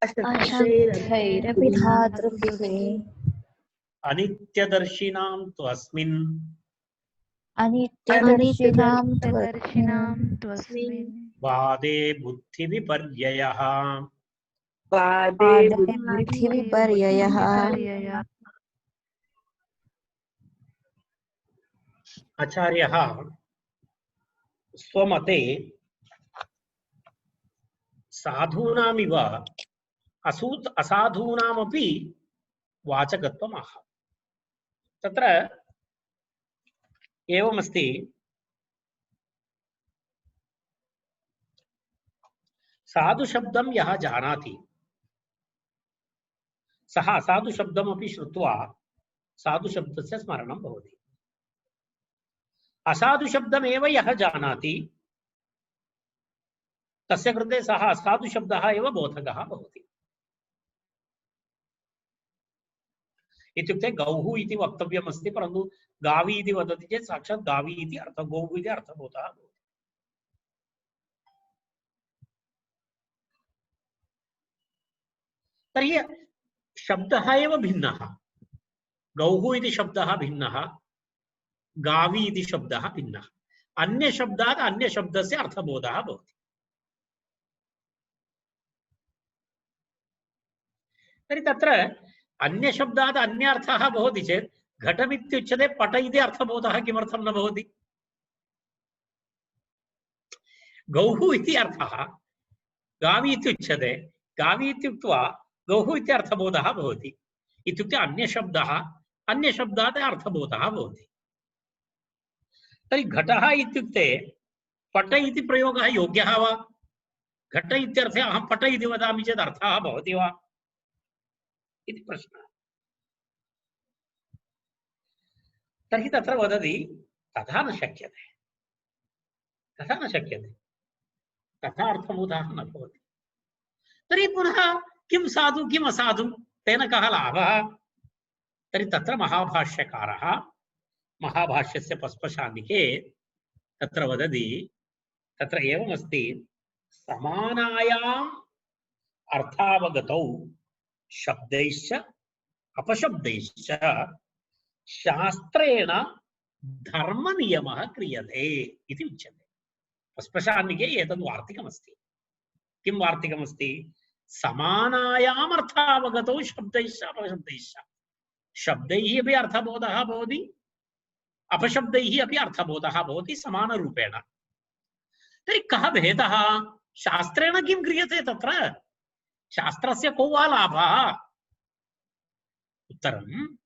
अशक्तैरभिधातृभिः अनित्यदर्शिनां त्वस्मिन् अनित्यदर्शिनां तस्मिन् वादे बुद्धिविपर्ययः वादे बुद्धिविपर्ययः आचार्यः स्वमते साधूनामिव असाधूनामपि वाचकत्वम् आह। तत्र एवमस्ति, साधुशब्दं यः जानाति सः असाधुशब्दमपि श्रुत्वा साधुशब्दस्य स्मरणं भवति। असाधुशब्दमेव यः जानाति तस्य कृते सः असाधुशब्दः एव बोधकः भवति। इत्युक्ते गौः इति वक्तव्यमस्ति, परन्तु गावी इति वदति चेत् साक्षात् गावी इति अर्थ, गौः इति अर्थभूतः भवति। तर्हि शब्दः एव भिन्नः। गौः इति शब्दः भिन्नः, गावी इति शब्दः भिन्नः। अन्यशब्दात् अन्यशब्दस्य अर्थबोधः भवति। तर्हि तत्र अन्यशब्दात् अन्यार्थः भवति चेत् घटमित्युच्यते पट इति अर्थबोधः किमर्थं न भवति? गौः इति अर्थः गावी इत्युच्यते, गावी इत्युक्त्वा गौः इति अर्थबोधः भवति। इत्युक्ते अन्यशब्दः अन्यशब्दात् अर्थबोधः भवति। तर्हि घटः इत्युक्ते पट इति प्रयोगः योग्यः वा? घट इत्यर्थे अहं पट इति वदामि चेत् अर्थः भवति वा इति प्रश्नः। तर्हि तत्र वदति तथा न शक्यते, तथा न शक्यते, तथा अर्थबोधः न भवति। तर्हि पुनः किं साधु किम् असाधु, तेन कः लाभः? तर्हि तत्र महाभाष्यकारः महाभाष्यस्य पस्पशान्निके तत्र वदति, तत्र एवमस्ति, समानायाम् अर्थावगतौ शब्दैश्च अपशब्दैश्च शास्त्रेण धर्मनियमः क्रियते इति उच्यते। पस्पशान्निके एतद् वार्तिकमस्ति। किं वार्तिकमस्ति? समानायाम् अर्थावगतौ शब्दैश्च अपशब्दैश्च, शब्दैः अपि अर्थबोधः भवति, अपशब्दैः अपि अर्थबोधः भवति समानरूपेण। तर्हि कः भेदः? शास्त्रेण किं क्रियते तत्र? शास्त्रस्य को वा लाभः? उत्तरं,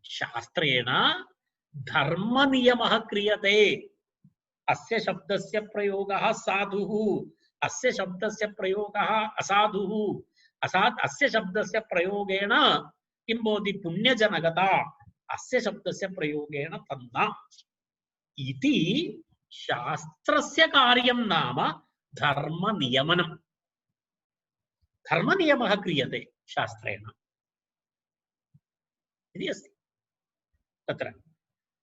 शास्त्रेण धर्मनियमः क्रियते। अस्य शब्दस्य प्रयोगः साधुः, अस्य शब्दस्य प्रयोगः असाधुः, अस्य शब्दस्य प्रयोगेण किं भवति? पुण्यजनकता, अस्य शब्दस्य प्रयोगेण तन्न इति शास्त्रस्य कार्यं नाम धर्मनियमनम्। धर्मनियमः क्रियते शास्त्रेण इति अस्ति तत्र।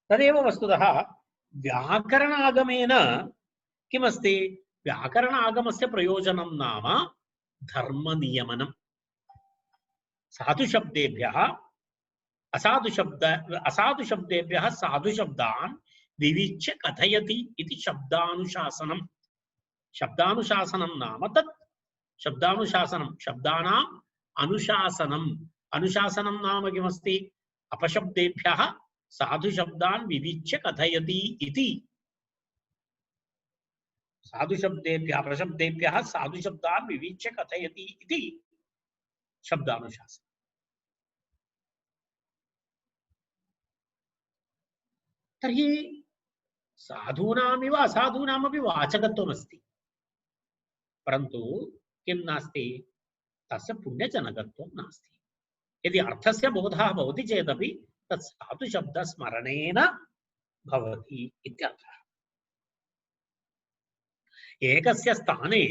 तदेव वस्तुतः व्याकरणागमेन किमस्ति? व्याकरणागमस्य प्रयोजनं नाम धर्मनियमनम्। साधुशब्देभ्यः असाधुशब्देभ्यः साधुशब्दान् विविच्य कथयति इति शब्दानुशासनम्। शब्दानुशासनं नाम तत् शब्दानुशासनं, शब्दानाम् अनुशासनम्। अनुशासनं नाम किमस्ति? अपशब्देभ्यः साधुशब्दान् विविच्य कथयति इति। साधुशब्देभ्यः अपशब्देभ्यः साधुशब्दान् विविच्य कथयति इति शब्दानुशासनम्। तर्हि साधूनामिव असाधूनामपि वाचकत्वमस्ति, परन्तु किं नास्ति? तस्य पुण्यजनकत्वं नास्ति। यदि अर्थस्य बोधः भवति चेदपि तत् साधुशब्दस्मरणेन भवति इत्यर्थः। एकस्य स्थाने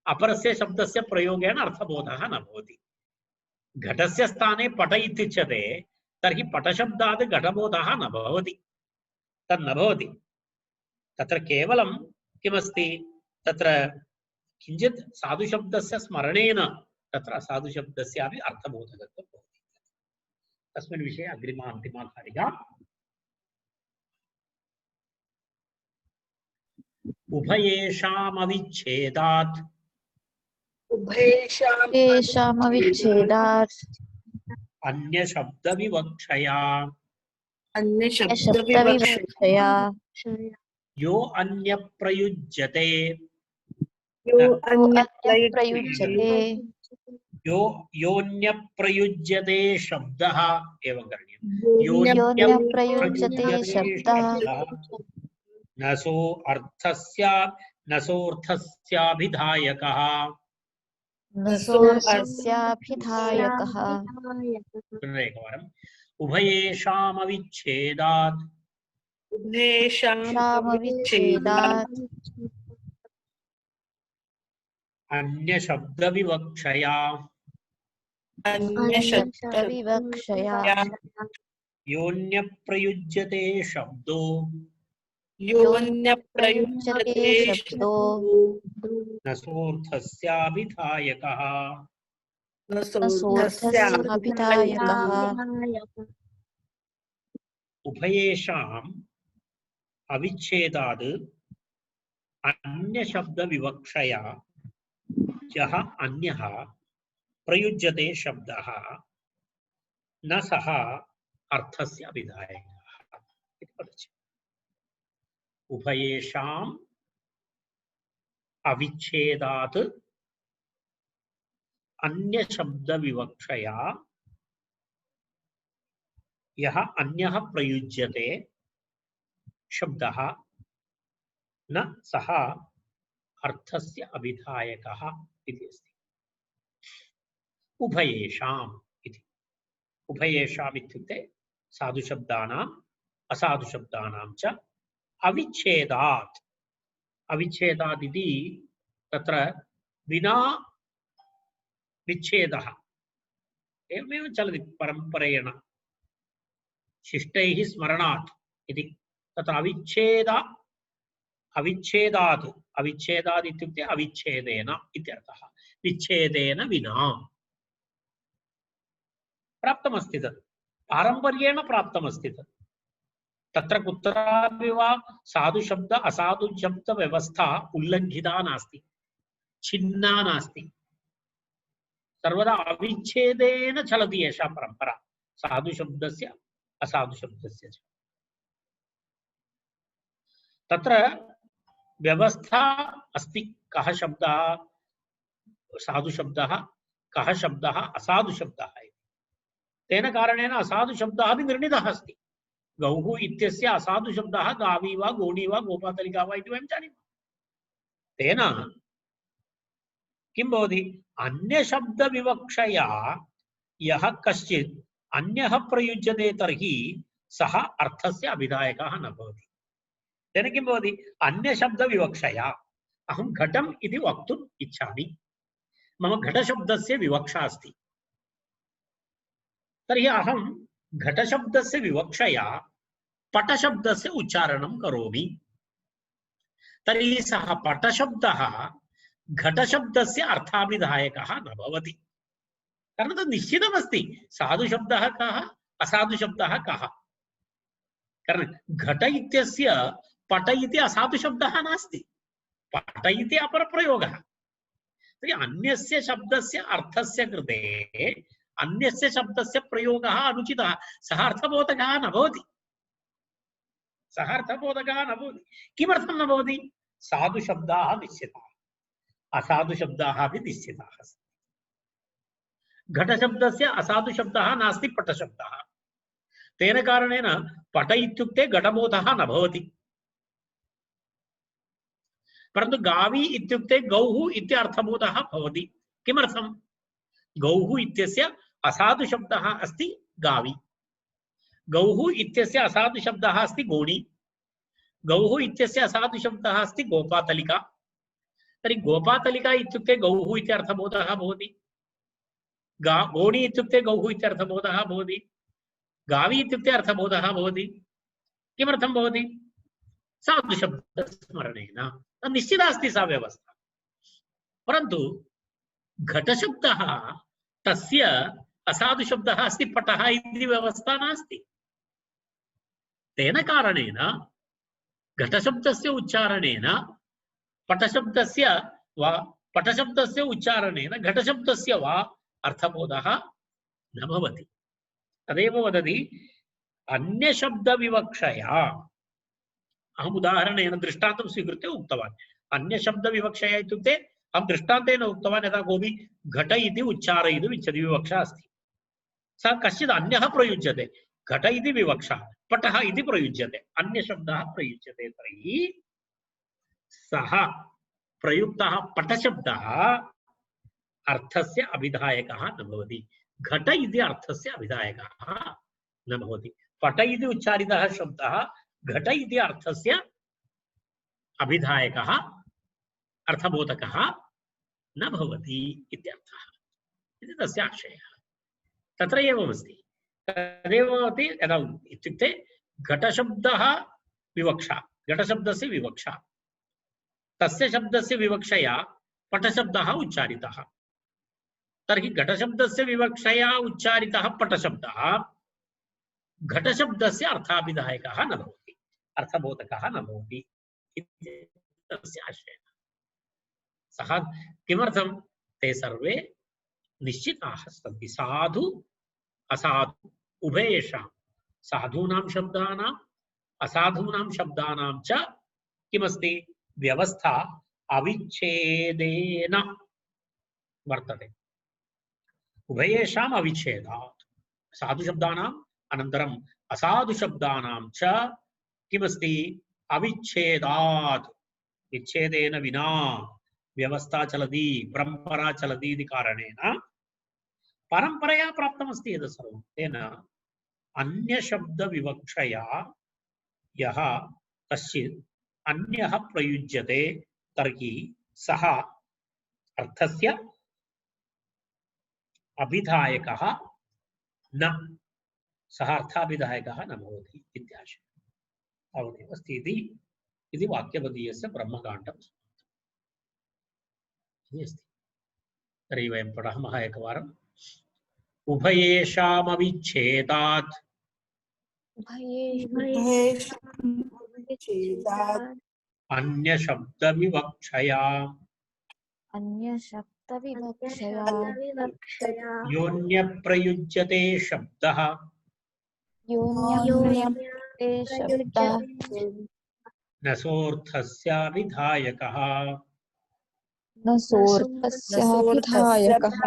अपरस्य शब्दस्य प्रयोगेण अर्थबोधः न भवति। घटस्य स्थाने पट इत्युच्यते, तर्हि पटशब्दात् घटबोधः न भवति। तन्न भवति। तत्र केवलं किमस्ति, तत्र किञ्चित् साधुशब्दस्य स्मरणेन तत्र असाधुशब्दस्यापि अर्थबोधकत्वं भवति। तस्मिन् विषये अग्रिमा अन्तिमा कारिका। उभयेषामविच्छेदात् येषामविच्छेदात् अन्यशब्दविवक्षया शब्दविवक्षया यो अन्यप्रयुज्यते अन्यप्रयुज्यते योऽन्यप्रयुज्यते शब्दः एवं करणीयम्। योऽन्यप्रयुज्यते शब्दः न सोऽर्थस्याभिधायकः न सोऽर्थस्याभिधायकः। एकवारम् उभयेषामविच्छेदात् अन्यशब्दविवक्षया योऽन्यप्रयुज्यते शब्दो न सोऽर्थस्याभिधायकः। उभयेषाम् अविच्छेदात् अन्यशब्दविवक्षया यः अन्यः प्रयुज्यते शब्दः न सः अर्थस्य अभिधायकः। उभयेषाम् अविच्छेदात् अन्यशब्दविवक्षया यः अन्यः प्रयुज्यते शब्दः न सः अर्थस्य अभिधायकः इति अस्ति। उभयेषाम् इति, उभयेषाम् इत्युक्ते साधुशब्दानाम् असाधुशब्दानां च अविच्छेदात्। अविच्छेदात् इति तत्र विना विच्छेदः एवमेव चलति परम्परेण शिष्टैः स्मरणात् इति। तत्र अविच्छेदात् अविच्छेदात् इत्युक्ते अविच्छेदेन इत्यर्थः। विच्छेदेन विना प्राप्तमस्ति तत्, पारम्पर्येण प्राप्तमस्ति तत्। तत्र कुत्रापि वा साधुशब्द असाधुशब्द व्यवस्था उल्लङ्घिता नास्ति, छिन्ना नास्ति। सर्वदा अविच्छेदेन चलति एषा परम्परा, साधुशब्दस्य असाधुशब्दस्य च। तत्र व्यवस्था अस्ति, कः शब्दः साधुशब्दः, कः शब्दः असाधुशब्दः इति। तेन कारणेन असाधुशब्दः अपि निर्णीतः अस्ति। गौः इत्यस्य असाधुशब्दः गावी वा गोणी वा गोपातलिका वा इति वयं जानीमः। तेन किं भवति, अन्यशब्दविवक्षया यः कश्चित् अन्यः प्रयुज्यते तर्हि सः अर्थस्य अभिधायकः न भवति। तेन किं भवति, अन्यशब्दविवक्षया अहं घटम् इति वक्तुम् इच्छामि, मम घटशब्दस्य विवक्षा अस्ति, तर्हि अहं घटशब्दस्य विवक्षया पटशब्दस्य उच्चारणं करोमि। तर्हि सः पटशब्दः घटशब्दस्य अर्थाभिधायकः न भवति। कारण तद् निश्चितमस्ति, साधुशब्दः कः असाधुशब्दः कः। कारण घट इत्यस्य पट इति असाधुशब्दः नास्ति, पट इति अपरप्रयोगः। तर्हि अन्यस्य शब्दस्य अर्थस्य कृते अन्यस्य शब्दस्य प्रयोगः अनुचितः, सः अर्थबोधकः न भवति, सः अर्थबोधकः न भवति। किमर्थं न भवति, साधुशब्दाः निश्चिताः, असाधुशब्दाः अपि निश्चिताः। घटशब्दस्य असाधुशब्दः नास्ति पटशब्दः। तेन कारणेन पट इत्युक्ते घटबोधः न भवति। परन्तु गावी इत्युक्ते गौः इति अर्थबोधः भवति। किमर्थं, गौः इत्यस्य असाधुशब्दः अस्ति गावी, गौः इत्यस्य असाधुशब्दः अस्ति गोणी, गौः इत्यस्य असाधुशब्दः अस्ति गोपातलिका। तर्हि गोपातलिका इत्युक्ते गौः इति अर्थबोधः भवति, गोणी इत्युक्ते गौः इति अर्थबोधः भवति, गावी इत्युक्ते अर्थबोधः भवति। किमर्थं भवति? साधुशब्दस्मरणेन निश्चिता अस्ति सा व्यवस्था। परन्तु घटशब्दः तस्य असाधुशब्दः अस्ति, पटः इति व्यवस्था नास्ति। तेन कारणेन घटशब्दस्य उच्चारणेन पटशब्दस्य वा पटशब्दस्य उच्चारणेन घटशब्दस्य वा अर्थबोधः न भवति। तदेव वदति अन्यशब्दविवक्षया। अहम् उदाहरणेन दृष्टान्तं स्वीकृत्य उक्तवान्। अन्यशब्दविवक्षया इत्युक्ते अहं दृष्टान्तेन उक्तवान्, यदा कोऽपि घट इति उच्चारयितुम् इच्छति, विवक्षा अस्ति, सः कश्चित् अन्यः प्रयुज्यते, घट इति विवक्षा, पटः इति प्रयुज्यते, अन्यशब्दः प्रयुज्यते, तर्हि सः प्रयुक्तः पटशब्दः अर्थस्य अभिधायकः न भवति, घट इति अर्थस्य अभिधायकः न भवति। पट इति उच्चारितः शब्दः घट इति अर्थस्य अभिधायकः अर्थबोधकः न भवति इत्यर्थः। इति तस्य आशयः। तत्र एवमस्ति। तदेव भवति यदा इत्युक्ते घटशब्दः विवक्षा, घटशब्दस्य विवक्षा, तस्य शब्दस्य विवक्षया पटशब्दः उच्चारितः, तर्हि घटशब्दस्य विवक्षया उच्चारितः पटशब्दः घटशब्दस्य अर्थाभिधायकः न भवति, अर्थबोधकः न भवति इति तस्य आशयः। सः किमर्थं? ते सर्वे निश्चिताः सन्ति, साधु असाधु उभयेषां, साधूनां शब्दानाम् असाधूनां शब्दानां च किमस्ति? व्यवस्था अविच्छेदेन वर्तते। उभयेषाम् अविच्छेदात्, साधुशब्दानाम् अनन्तरम् असाधुशब्दानां च किमस्ति? अविच्छेदात्, विच्छेदेन विना व्यवस्था चलति, परंपरा चलति इति कारणेन परंपरया प्राप्तमस्ति एतत् सर्वं। तेन अन्यशब्दविवक्षया यः कश्चित् अन्यः प्रयुज्यते तर्हि सः अर्थस्य अभिधायकः न, सः अर्थाभिधायकः न भवति इत्याशयः। तावदेव अस्ति इति वाक्यपदीयस्य ब्रह्मकाण्डम् अस्ति। तर्हि वयं पठामः एकवारम्। उभयेषामविच्छेदात् अन्यशब्दविवक्षया योऽन्यप्रयुज्यते शब्दः न सोऽर्थस्याभिधायकः न सोऽर्थस्याभिधायकः